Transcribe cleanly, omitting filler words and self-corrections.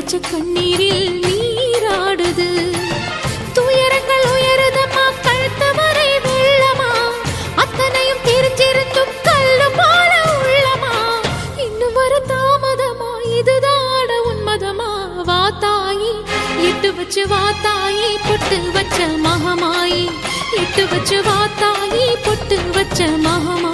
வச்ச கண்ணீரில் நீராடுது. துயரங்கள் உயருதம்மா கழுத்து வரை வெள்ளமா, அத்தனையும் தெரிஞ்சிருந்தும் கல்லு போல உள்ளமா. இன்னும் வர தாமதமா, இதுதாட உன்மதமா? வா தாயி, எட்டு வச்சு வா தாயி, பொட்டு வச்ச மகமாயி. எட்டு வச்சு வா தாயி, பொட்டு வச்ச மகமா.